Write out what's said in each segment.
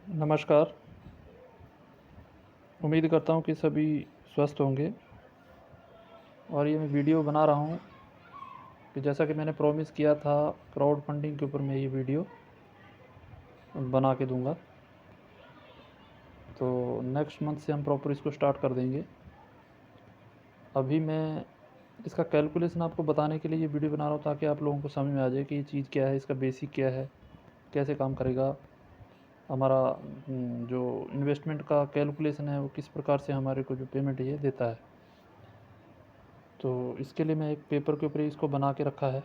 नमस्कार। उम्मीद करता हूँ कि सभी स्वस्थ होंगे। और ये मैं वीडियो बना रहा हूँ कि जैसा कि मैंने प्रॉमिस किया था, क्राउड फंडिंग के ऊपर मैं ये वीडियो बना के दूँगा। तो नेक्स्ट मंथ से हम प्रॉपर इसको स्टार्ट कर देंगे। अभी मैं इसका कैलकुलेशन आपको बताने के लिए ये वीडियो बना रहा हूँ, ताकि आप लोगों को समझ में आ जाए कि ये चीज़ क्या है, इसका बेसिक क्या है, कैसे काम करेगा। हमारा जो इन्वेस्टमेंट का कैलकुलेशन है वो किस प्रकार से हमारे को जो पेमेंट ये देता है। तो इसके लिए मैं एक पेपर के ऊपर ही इसको बना के रखा है।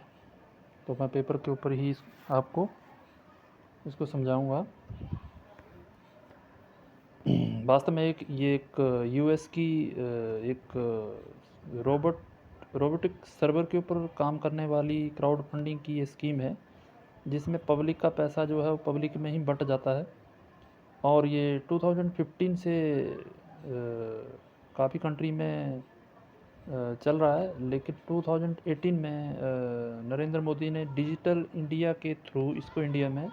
तो मैं पेपर के ऊपर ही आपको इसको समझाऊंगा। वास्तव में ये एक यूएस की एक रोबोटिक सर्वर के ऊपर काम करने वाली क्राउड फंडिंग की ये स्कीम है, जिसमें पब्लिक का पैसा जो है वो पब्लिक में ही बट जाता है। और ये 2015 से काफ़ी कंट्री में चल रहा है, लेकिन 2018 में नरेंद्र मोदी ने डिजिटल इंडिया के थ्रू इसको इंडिया में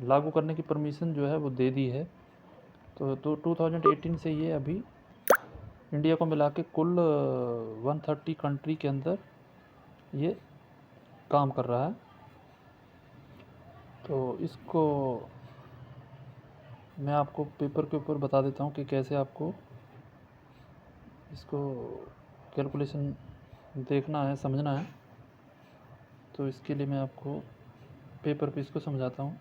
लागू करने की परमिशन जो है वो दे दी है। तो 2018 से ये अभी इंडिया को मिला के कुल 130 कंट्री के अंदर ये काम कर रहा है। तो इसको मैं आपको पेपर के ऊपर बता देता हूँ कि कैसे आपको इसको कैलकुलेशन देखना है, समझना है। तो इसके लिए मैं आपको पेपर पे इसको समझाता हूँ।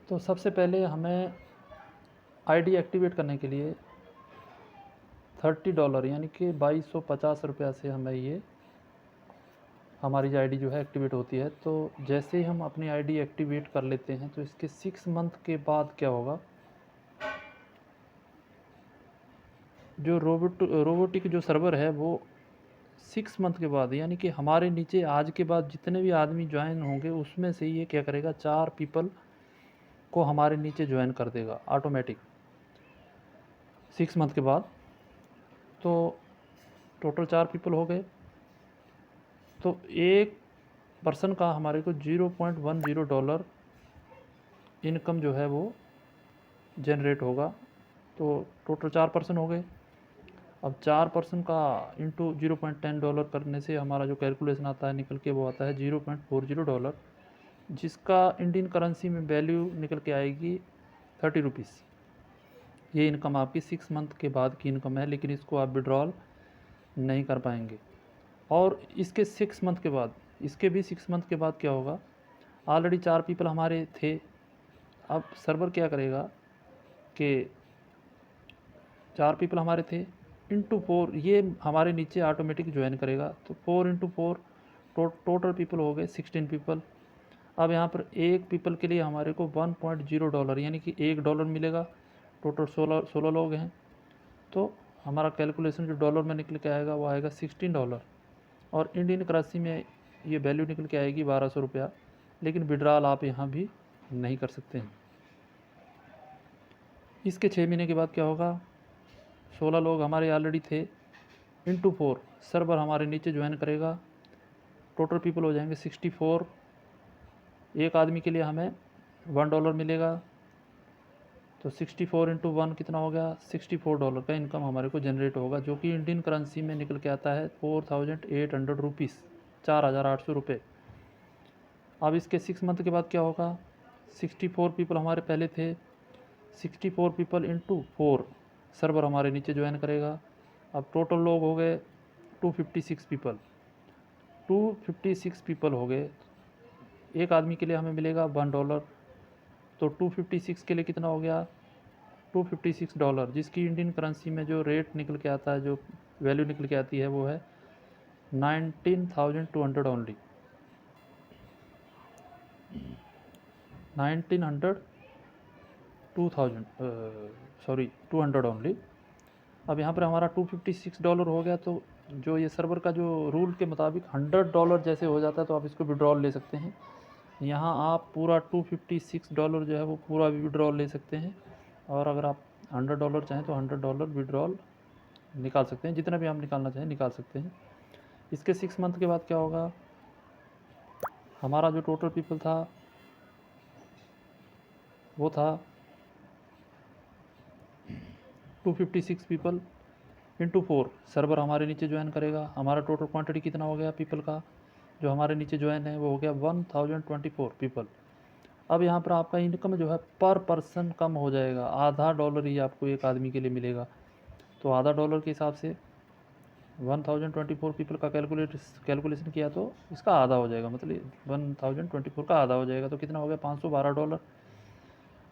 तो सबसे पहले हमें आईडी एक्टिवेट करने के लिए $30 यानी कि 2250 रुपया से हमें ये हमारी आईडी जो है एक्टिवेट होती है। तो जैसे ही हम अपनी आईडी एक्टिवेट कर लेते हैं, तो इसके 6 मंथ के बाद क्या होगा, जो रोबोटिक जो सर्वर है वो 6 मंथ के बाद, यानी कि हमारे नीचे आज के बाद जितने भी आदमी ज्वाइन होंगे, उसमें से ये क्या करेगा, 4 पीपल को हमारे नीचे ज्वाइन कर देगा ऑटोमेटिक 6 मंथ के बाद। तो टोटल 4 पीपल हो गए। तो एक पर्सन का हमारे को $0.10 इनकम जो है वो जनरेट होगा। तो टोटल 4 पर्सन हो गए। अब 4 पर्सन का इंटू $0.10 करने से हमारा जो कैलकुलेशन आता है निकल के, वो आता है $0.40, जिसका इंडियन करेंसी में वैल्यू निकल के आएगी 30 रुपीज़। ये इनकम आपकी 6 मंथ के बाद की इनकम है, लेकिन इसको आप विड्रॉल नहीं कर पाएंगे। और इसके 6 मंथ के बाद, इसके भी 6 मंथ के बाद क्या होगा, ऑलरेडी 4 पीपल हमारे थे। अब सर्वर क्या करेगा कि 4 पीपल हमारे थे इंटू 4, ये हमारे नीचे ऑटोमेटिक ज्वाइन करेगा। तो 4 इंटू 4 टोटल पीपल हो गए 16 पीपल। अब यहाँ पर एक पीपल के लिए हमारे को $1.0 यानी कि $1 मिलेगा। टोटल 16 लोग हैं। तो हमारा कैलकुलेशन जो डॉलर में निकल के आएगा वो आएगा $16। और इंडियन करेंसी में ये वैल्यू निकल के आएगी 1200 रुपया। लेकिन विड्रॉल आप यहाँ भी नहीं कर सकते हैं। इसके 6 महीने के बाद क्या होगा, 16 लोग हमारे ऑलरेडी थे, इंटू 4 सर्वर हमारे नीचे ज्वाइन करेगा। टोटल पीपल हो जाएंगे 64। एक आदमी के लिए हमें $1 मिलेगा। तो 64 इंटू 1 कितना हो गया, $64 का इनकम हमारे को जनरेट होगा, जो कि इंडियन करेंसी में निकल के आता है 4800 रुपीज़, 4800 रुपये। अब इसके 6 मंथ के बाद क्या होगा, 64 पीपल हमारे पहले थे, 64 पीपल इंटू 4 सर्वर हमारे नीचे ज्वाइन करेगा। अब टोटल लोग हो गए 256 पीपल। 256 पीपल हो गए। एक आदमी के लिए हमें मिलेगा $1। तो 256 के लिए कितना हो गया, $256, जिसकी इंडियन करेंसी में जो रेट निकल के आता है, जो वैल्यू निकल के आती है, वो है 19,200 ओनली। 1900 2000 200 ओनली। अब यहाँ पर हमारा $256 हो गया, तो जो ये सर्वर का जो रूल के मुताबिक $100 जैसे हो जाता है तो आप इसको विड्रॉल ले सकते हैं। यहाँ आप पूरा $256 जो है वो पूरा विड्रॉल ले सकते हैं, और अगर आप $100 चाहें तो $100 विड्रॉल निकाल सकते हैं, जितना भी आप निकालना चाहें निकाल सकते हैं। इसके 6 मंथ के बाद क्या होगा, हमारा जो टोटल पीपल था वो था 256 पीपल इंटू 4 सर्वर हमारे नीचे ज्वाइन करेगा। हमारा टोटल क्वांटिटी कितना हो गया पीपल का जो हमारे नीचे ज्वाइन है वो हो गया 1024 पीपल। अब यहाँ पर आपका इनकम जो है पर पर्सन कम हो जाएगा, आधा डॉलर ही आपको एक आदमी के लिए मिलेगा। तो आधा डॉलर के हिसाब से 1024 पीपल का कैलकुलेशन किया तो इसका आधा हो जाएगा, मतलब 1024 का आधा हो जाएगा, तो कितना हो गया $512।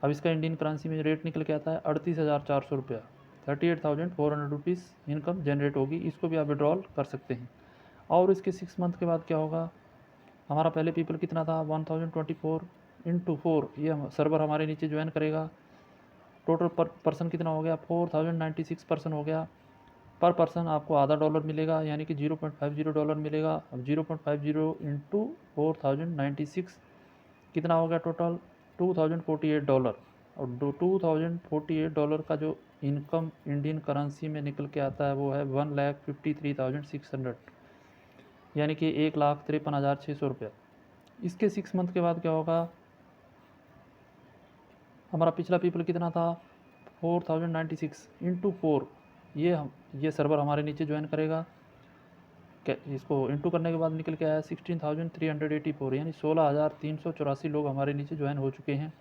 अब इसका इंडियन करेंसी में रेट निकल के आता है 38,400 रुपया, 38,400 रुपीज़ इनकम जनरेट होगी। इसको भी आप विड्रॉल कर सकते हैं। और इसके 6 मंथ के बाद क्या होगा, हमारा पहले पीपल कितना था 1024 इंटू 4, ये सर्वर हमारे नीचे ज्वाइन करेगा। टोटल पर पर्सन कितना हो गया 4096 पर्सन हो गया। पर पर्सन आपको आधा डॉलर मिलेगा, यानी कि $0.50 मिलेगा। अब 0.50 इंटू 4096 कितना हो गया टोटल $2048। और $2048 का जो इनकम इंडियन करेंसी में निकल के आता है वो है 1,53,600, यानी कि 1,53,600 रुपया। इसके 6 मंथ के बाद क्या होगा, हमारा पिछला पीपल कितना था 4096 इंटू 4, ये सर्वर हमारे नीचे ज्वाइन करेगा। इसको इंटू करने के बाद निकल के आया 16,384, यानी 16,384 लोग हमारे नीचे ज्वाइन हो चुके हैं,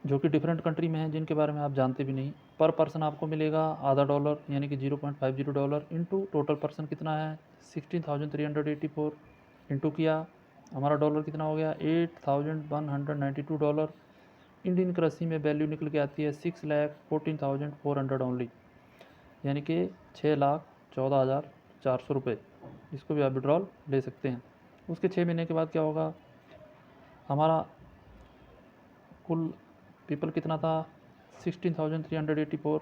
जो कि डिफरेंट कंट्री में हैं, जिनके बारे में आप जानते भी नहीं। पर पर्सन आपको मिलेगा आधा डॉलर, यानी कि $0.50 इंटू टोटल पर्सन कितना है 16,384 इंटू किया, हमारा डॉलर कितना हो गया $8,192। इंडियन करेंसी में वैल्यू निकल के आती है 6,14,400 ओनली, यानी कि 6,14,400 रुपये। इसको भी आप विड्रॉल ले सकते हैं। उसके 6 महीने के बाद क्या होगा, हमारा कुल पीपल कितना था 16,384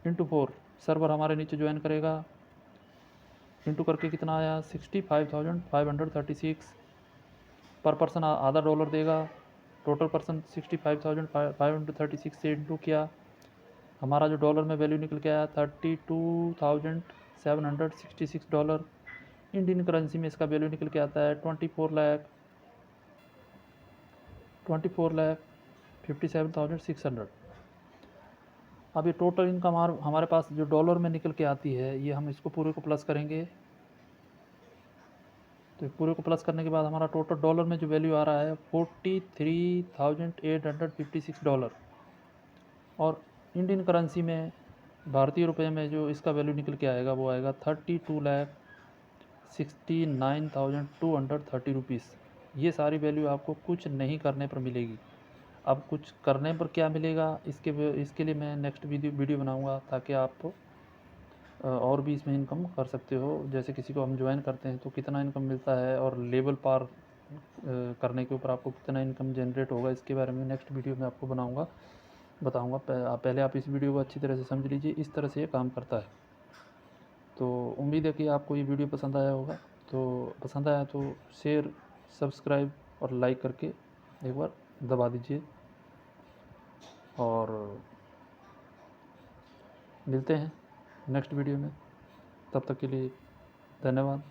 इंटू 4, सर्वर हमारे नीचे ज्वाइन करेगा, इंटू करके कितना आया 65,536। पर पर्सन आधा डॉलर देगा, टोटल पर्सन 65,536 से इंटू किया, हमारा जो डॉलर में वैल्यू निकल के आया $32,766। इंडियन करेंसी में इसका वैल्यू निकल के आता है 24,57,600। अब ये टोटल इनकम हमारे पास जो डॉलर में निकल के आती है, ये हम इसको पूरे को प्लस करेंगे। तो पूरे को प्लस करने के बाद हमारा टोटल डॉलर में जो वैल्यू आ रहा है $43,856। और इंडियन करेंसी में भारतीय रुपये में जो इसका वैल्यू निकल के आएगा वो आएगा 32,69,230 रुपीज़। ये सारी वैल्यू आपको कुछ नहीं करने पर मिलेगी। अब कुछ करने पर क्या मिलेगा, इसके लिए मैं नेक्स्ट वीडियो बनाऊंगा, ताकि आप और भी इसमें इनकम कर सकते हो। जैसे किसी को हम ज्वाइन करते हैं तो कितना इनकम मिलता है, और लेवल पार करने के ऊपर आपको कितना इनकम जनरेट होगा, इसके बारे में नेक्स्ट वीडियो में आपको बताऊंगा। पहले आप इस वीडियो को अच्छी तरह से समझ लीजिए, इस तरह से ये काम करता है। तो उम्मीद है कि आपको ये वीडियो पसंद आया होगा। तो पसंद आया तो शेयर, सब्सक्राइब और लाइक करके एक बार दबा दीजिए, और मिलते हैं नेक्स्ट वीडियो में। तब तक के लिए धन्यवाद।